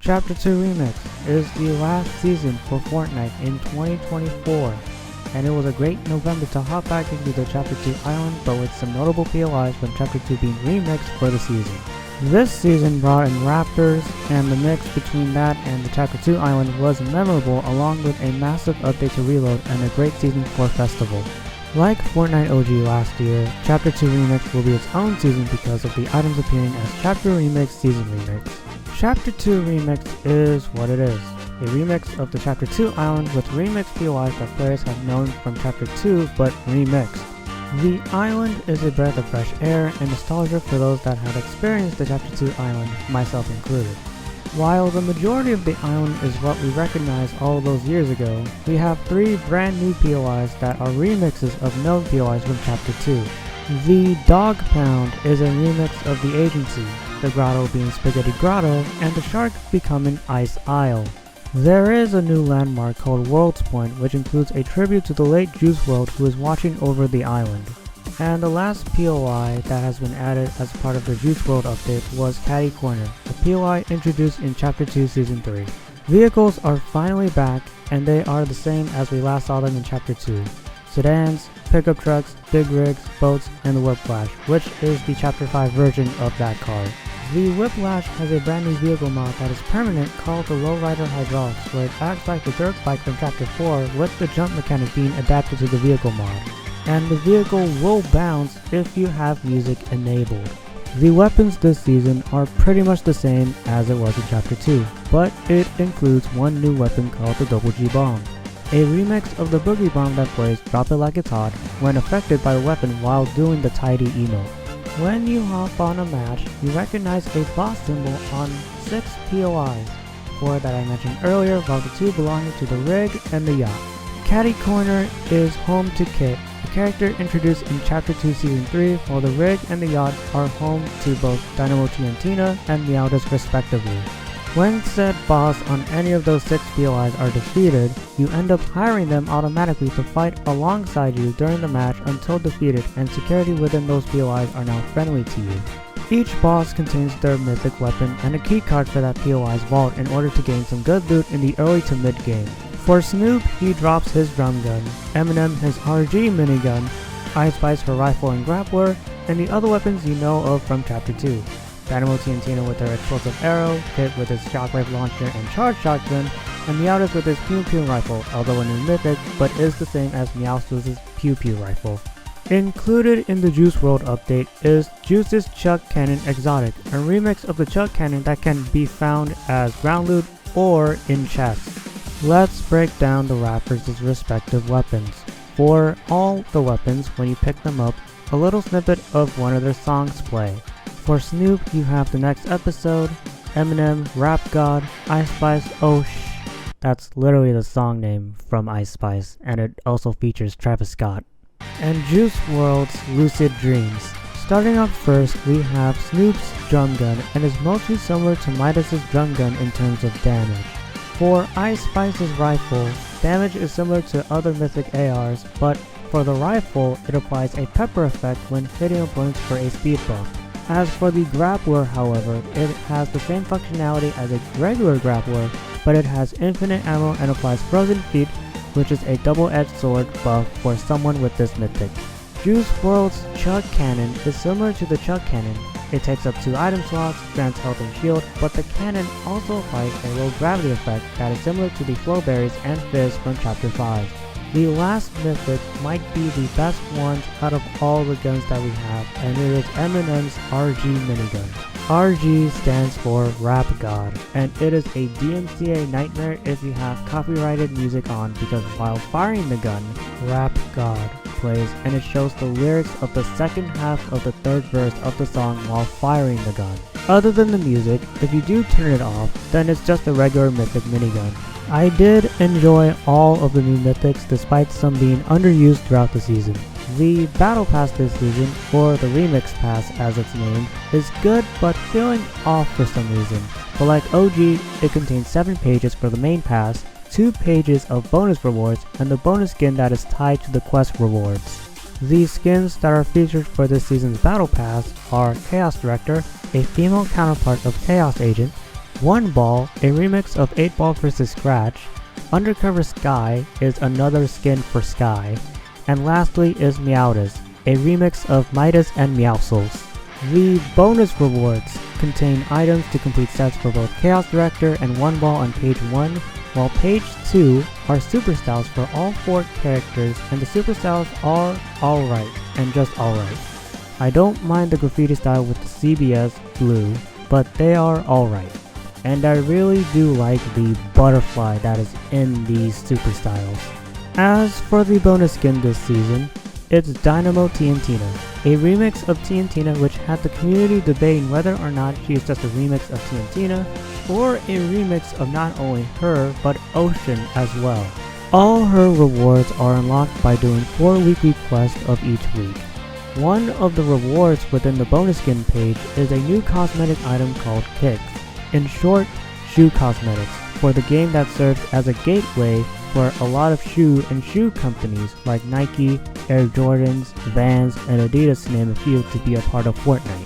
Chapter 2 Remix is the last season for Fortnite in 2024, and it was a great November to hop back into the Chapter 2 island, but with some notable POIs from Chapter 2 being remixed for the season. This season brought in Raptors, and the mix between that and the Chapter 2 island was memorable, along with a massive update to Reload and a great season for Festival. Like Fortnite OG last year, Chapter 2 Remix will be its own season because of the items appearing as Chapter Remix Season Remix. Chapter 2 Remix is what it is, a remix of the Chapter 2 island with remix POIs that players have known from Chapter 2 but remixed. The island is a breath of fresh air and nostalgia for those that have experienced the Chapter 2 island, myself included. While the majority of the island is what we recognized all those years ago, we have 3 brand new POIs that are remixes of known POIs from Chapter 2. The Dog Pound is a remix of the Agency, the grotto being Spaghetti Grotto, and the shark becoming Ice Isle. There is a new landmark called World's Point, which includes a tribute to the late Juice WRLD who is watching over the island. And the last POI that has been added as part of the Juice WRLD update was Catty Corner, a POI introduced in Chapter 2 Season 3. Vehicles are finally back, and they are the same as we last saw them in Chapter 2. Sedans, pickup trucks, big rigs, boats, and the Whiplash, which is the Chapter 5 version of that car. The Whiplash has a brand new vehicle mod that is permanent called the Lowrider Hydraulics, where it acts like the dirt bike from Chapter 4 with the jump mechanic being adapted to the vehicle mod. And the vehicle will bounce if you have music enabled. The weapons this season are pretty much the same as it was in Chapter 2, but it includes one new weapon called the Double G Bomb, a remix of the Boogie Bomb that plays Drop It Like It's Hot when affected by the weapon while doing the Tidy emote. When you hop on a match, you recognize a boss symbol on 6 POIs, 4 that I mentioned earlier, while the 2 belonging to the rig and the yacht. Catty Corner is home to Kit, a character introduced in Chapter 2 Season 3, while the rig and the yacht are home to both Dynamo TNTina and Meowdis respectively. When said boss on any of those 6 POIs are defeated, you end up hiring them automatically to fight alongside you during the match until defeated, and security within those POIs are now friendly to you. Each boss contains their mythic weapon and a keycard for that POI's vault in order to gain some good loot in the early to mid game. For Snoop, he drops his drum gun, Eminem his RG minigun, Ice Spice her rifle and grappler, and the other weapons you know of from Chapter 2. Dynamo TNTina with her explosive arrow, Kit with his shockwave launcher and charge shotgun, and Meowdis with his Pew Pew rifle, although a new mythic, but is the same as Meows's Pew Pew rifle. Included in the Juice WRLD update is Juice's Chuck Cannon Exotic, a remix of the Chuck Cannon that can be found as ground loot or in chests. Let's break down the rappers' respective weapons. For all the weapons, when you pick them up, a little snippet of one of their songs play. For Snoop, you have The Next Episode, Eminem, Rap God, Ice Spice, Oh Shh. That's literally the song name from Ice Spice, and it also features Travis Scott. And Juice WRLD's Lucid Dreams. Starting off first, we have Snoop's drum gun, and is mostly similar to Midas's drum gun in terms of damage. For Ice Spice's rifle, damage is similar to other mythic ARs, but for the rifle, it applies a pepper effect when hitting opponents for a speed buff. As for the grappler, however, it has the same functionality as a regular grappler, but it has infinite ammo and applies Frozen Feet, which is a double-edged sword buff for someone with this mythic. Juice WRLD's Chuck Cannon is similar to the Chuck Cannon. It takes up 2 item slots, grants health and shield, but the cannon also applies a low gravity effect that is similar to the Flowberries and Fizz from Chapter 5. The last mythic might be the best ones out of all the guns that we have, and it is Eminem's RG minigun. RG stands for Rap God, and it is a DMCA nightmare if you have copyrighted music on, because while firing the gun, Rap God plays and it shows the lyrics of the second half of the 3rd verse of the song while firing the gun. Other than the music, if you do turn it off, then it's just a regular mythic minigun. I did enjoy all of the new mythics despite some being underused throughout the season. The Battle Pass this season, or the Remix Pass as it's named, is good but feeling off for some reason. But like OG, it contains 7 pages for the main pass, 2 pages of bonus rewards, and the bonus skin that is tied to the quest rewards. The skins that are featured for this season's Battle Pass are Chaos Director, a female counterpart of Chaos Agent, One Ball, a remix of 8 Ball vs. Scratch. Undercover Sky is another skin for Sky. And lastly is Meowdas, a remix of Midas and Meowscles. The bonus rewards contain items to complete sets for both Chaos Director and One Ball on page 1, while page 2 are super styles for all 4 characters, and the super styles are alright, and just alright. I don't mind the graffiti style with the CBS blue, but they are alright. And I really do like the butterfly that is in these super styles. As for the bonus skin this season, it's Dynamo Tiantina, a remix of Tiantina which had the community debating whether or not she is just a remix of Tiantina or a remix of not only her but Ocean as well. All her rewards are unlocked by doing 4 weekly quests of each week. One of the rewards within the bonus skin page is a new cosmetic item called Kicks, in short, shoe cosmetics, for the game that serves as a gateway for a lot of shoe companies like Nike, Air Jordans, Vans, and Adidas to name a few to be a part of Fortnite.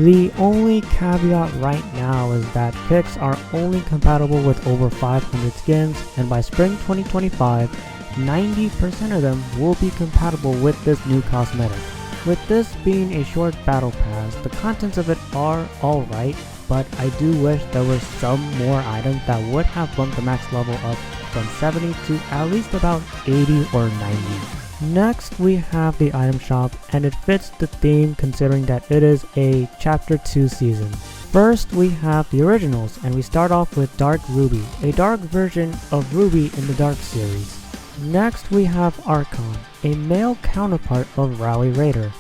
The only caveat right now is that Kicks are only compatible with over 500 skins, and by spring 2025, 90% of them will be compatible with this new cosmetic. With this being a short battle pass, the contents of it are alright, but I do wish there were some more items that would have bumped the max level up from 70 to at least about 80 or 90. Next we have the item shop, and it fits the theme considering that it is a Chapter 2 season. First we have the originals, and we start off with Dark Ruby, a dark version of Ruby in the Dark series. Next we have Archon, a male counterpart of Rally Raider.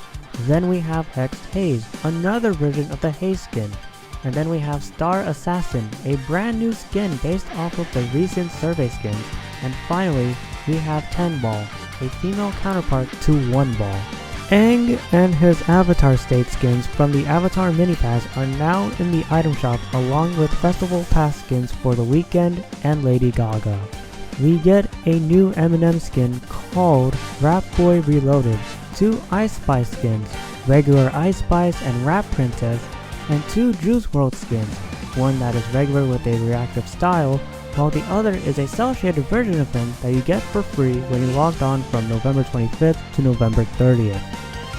Then we have Hexed Haze, another version of the Haze skin. And then we have Star Assassin, a brand new skin based off of the recent survey skins. And finally, we have 10 Ball, a female counterpart to 1 Ball. Aang and his Avatar State skins from the Avatar Mini Pass are now in the item shop along with Festival Pass skins for The Weeknd and Lady Gaga. We get a new Eminem skin called Rap Boy Reloaded, 2 Ice Spice skins, regular Ice Spice and Rap Princess, and 2 Juice WRLD skins, one that is regular with a reactive style, while the other is a cel-shaded version of him that you get for free when you logged on from November 25th to November 30th.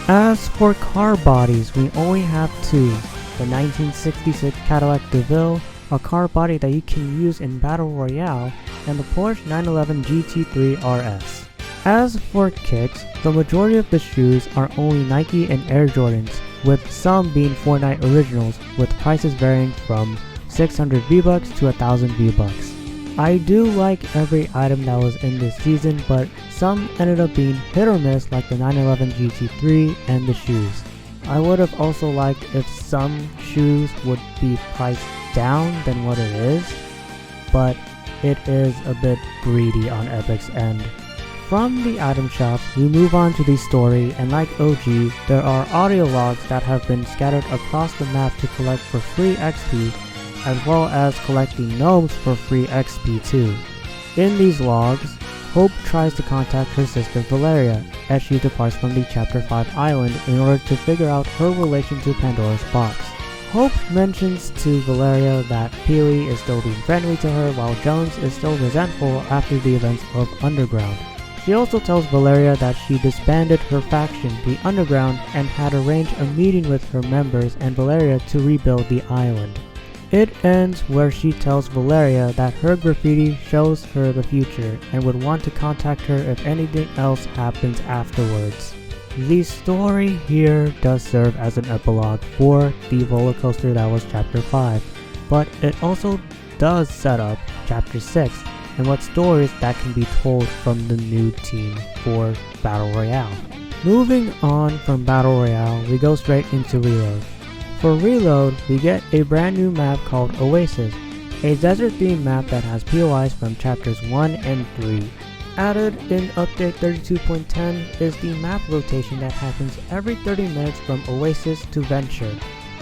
As for car bodies, we only have 2, the 1966 Cadillac DeVille, a car body that you can use in Battle Royale, and the Porsche 911 GT3 RS. As for kicks, the majority of the shoes are only Nike and Air Jordans, with some being Fortnite originals with prices varying from 600 V-Bucks to 1000 V-Bucks. I do like every item that was in this season, but some ended up being hit or miss like the 911 GT3 and the shoes. I would have also liked if some shoes would be priced down than what it is, but it is a bit greedy on Epic's end. From the item shop, we move on to the story, and like OG, there are audio logs that have been scattered across the map to collect for free XP, as well as collecting gnomes for free XP too. In these logs, Hope tries to contact her sister Valeria as she departs from the Chapter 5 island in order to figure out her relation to Pandora's box. Hope mentions to Valeria that Peely is still being friendly to her while Jones is still resentful after the events of Underground. She also tells Valeria that she disbanded her faction, the Underground, and had arranged a meeting with her members and Valeria to rebuild the island. It ends where she tells Valeria that her graffiti shows her the future and would want to contact her if anything else happens afterwards. The story here does serve as an epilogue for the roller coaster that was Chapter 5, but it also does set up Chapter 6 and what stories that can be told from the new team for Battle Royale. Moving on from Battle Royale, we go straight into Reload. For Reload, we get a brand new map called Oasis, a desert-themed map that has POIs from Chapters 1 and 3. Added in Update 32.10 is the map rotation that happens every 30 minutes from Oasis to Venture.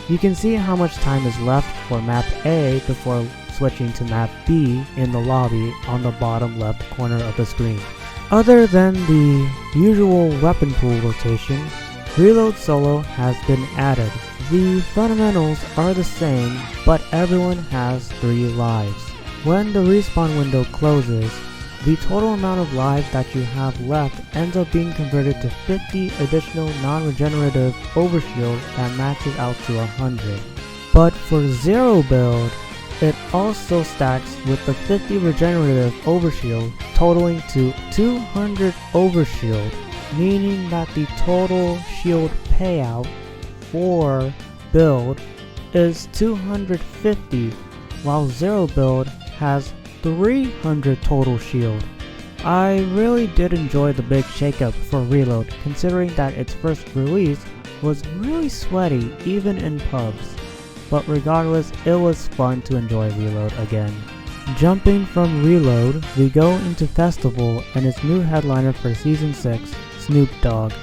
You can see how much time is left for Map A before switching to Map B in the lobby on the bottom left corner of the screen. Other than the usual weapon pool rotation, Reload Solo has been added. The fundamentals are the same, but everyone has 3 lives. When the respawn window closes, the total amount of lives that you have left ends up being converted to 50 additional non-regenerative overshield that maxes out to 100. But for zero build, it also stacks with the 50 regenerative overshield totaling to 200 overshield, meaning that the total shield payout for build is 250, while zero build has 300 total shield. I really did enjoy the big shakeup for Reload, considering that its first release was really sweaty even in pubs. But regardless, it was fun to enjoy Reload again. Jumping from Reload, we go into Festival and its new headliner for Season 6, Snoop Dogg.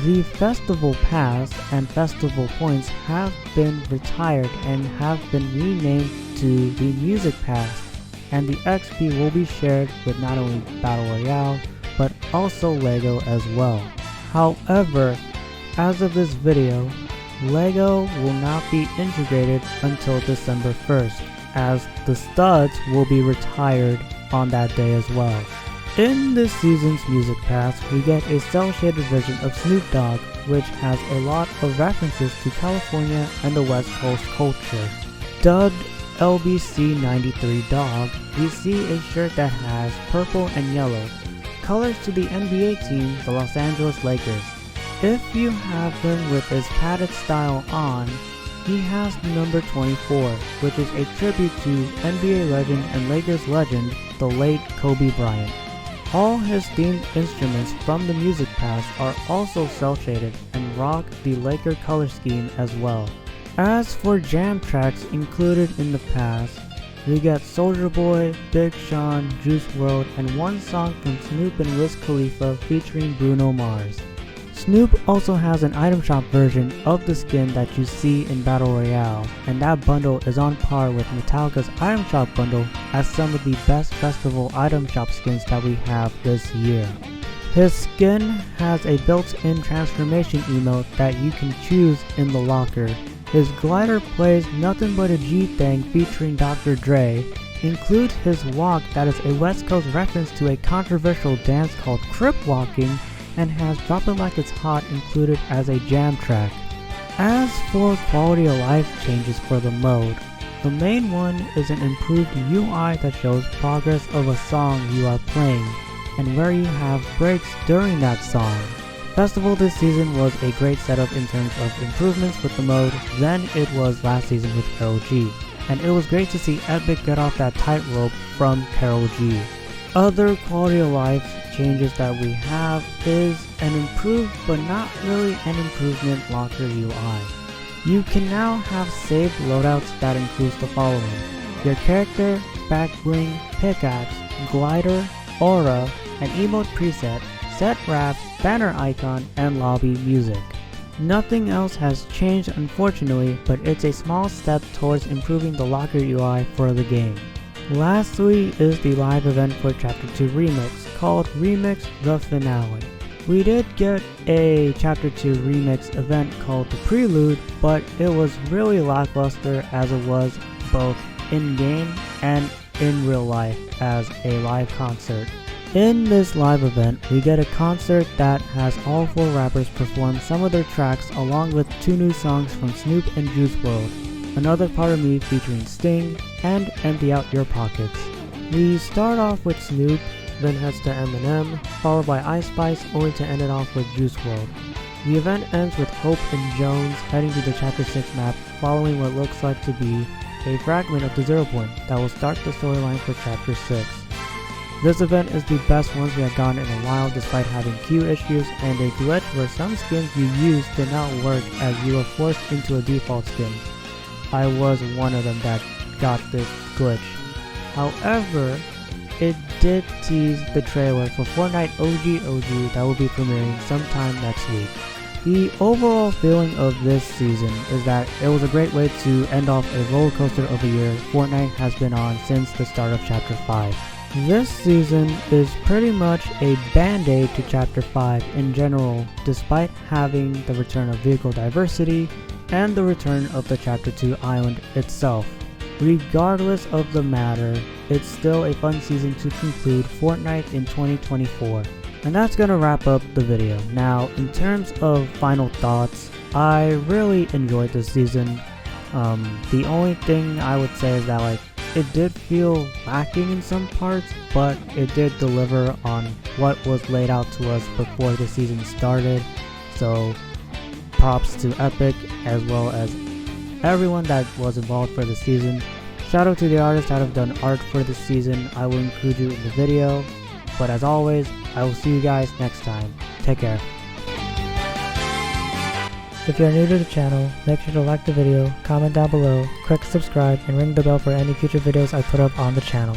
The Festival Pass and Festival Points have been retired and have been renamed to the Music Pass, and the XP will be shared with not only Battle Royale, but also LEGO as well. However, as of this video, LEGO will not be integrated until December 1st, as the studs will be retired on that day as well. In this season's Music Pass, we get a cel-shaded version of Snoop Dogg, which has a lot of references to California and the West Coast culture. Dubbed LBC 93 Dog, we see a shirt that has purple and yellow, colors to the NBA team, the Los Angeles Lakers. If you have him with his padded style on, he has the number 24, which is a tribute to NBA legend and Lakers legend, the late Kobe Bryant. All his themed instruments from the Music Pass are also cel-shaded and rock the Laker color scheme as well. As for jam tracks included in the pass, we get Soulja Boy, Big Sean, Juice WRLD, and one song from Snoop and Wiz Khalifa featuring Bruno Mars. Snoop also has an item shop version of the skin that you see in Battle Royale, and that bundle is on par with Metallica's item shop bundle as some of the best festival item shop skins that we have this year. His skin has a built-in transformation emote that you can choose in the locker. His glider plays Nothing But a G-Thing featuring Dr. Dre, includes his walk that is a West Coast reference to a controversial dance called Crip Walking, and has Drop It Like It's Hot included as a jam track. As for quality of life changes for the mode, the main one is an improved UI that shows progress of a song you are playing, and where you have breaks during that song. Festival this season was a great setup in terms of improvements with the mode than it was last season with Karol G, and it was great to see Epic get off that tightrope from Karol G. Other quality of life changes that we have is an improved but not really an improvement locker UI. You can now have saved loadouts that includes the following: your character, back bling, pickaxe, glider, aura, an emote preset, set wraps, banner icon, and lobby music. Nothing else has changed unfortunately, but it's a small step towards improving the locker UI for the game. Lastly is the live event for Chapter 2 Remix, called Remix The Finale. We did get a Chapter 2 Remix event called The Prelude, but it was really lackluster as it was both in-game and in real life as a live concert. In this live event, we get a concert that has all 4 rappers perform some of their tracks along with 2 new songs from Snoop and Juice WRLD, Another Part of Me featuring Sting, and Empty Out Your Pockets. We start off with Snoop, then heads to Eminem, followed by Ice Spice, only to end it off with Juice WRLD. The event ends with Hope and Jones heading to the Chapter 6 map, following what looks like to be a fragment of the 0 point that will start the storyline for Chapter 6. This event is the best ones we have gotten in a while, despite having queue issues and a glitch where some skins you used did not work as you were forced into a default skin. I was one of them that got this glitch. However, it did tease the trailer for Fortnite OG that will be premiering sometime next week. The overall feeling of this season is that it was a great way to end off a roller coaster of a year Fortnite has been on since the start of Chapter 5. This season is pretty much a band-aid to Chapter 5 in general, despite having the return of vehicle diversity, and the return of the Chapter 2 island itself. Regardless of the matter, it's still a fun season to conclude Fortnite in 2024. And that's gonna wrap up the video. Now, in terms of final thoughts, I really enjoyed this season. The only thing I would say is that it did feel lacking in some parts, but it did deliver on what was laid out to us before the season started. So props to Epic as well as everyone that was involved for the season. Shout out to the artists that have done art for this season. I will include you in the video. But as always, I will see you guys next time. Take care. If you are new to the channel, make sure to like the video, comment down below, click subscribe, and ring the bell for any future videos I put up on the channel.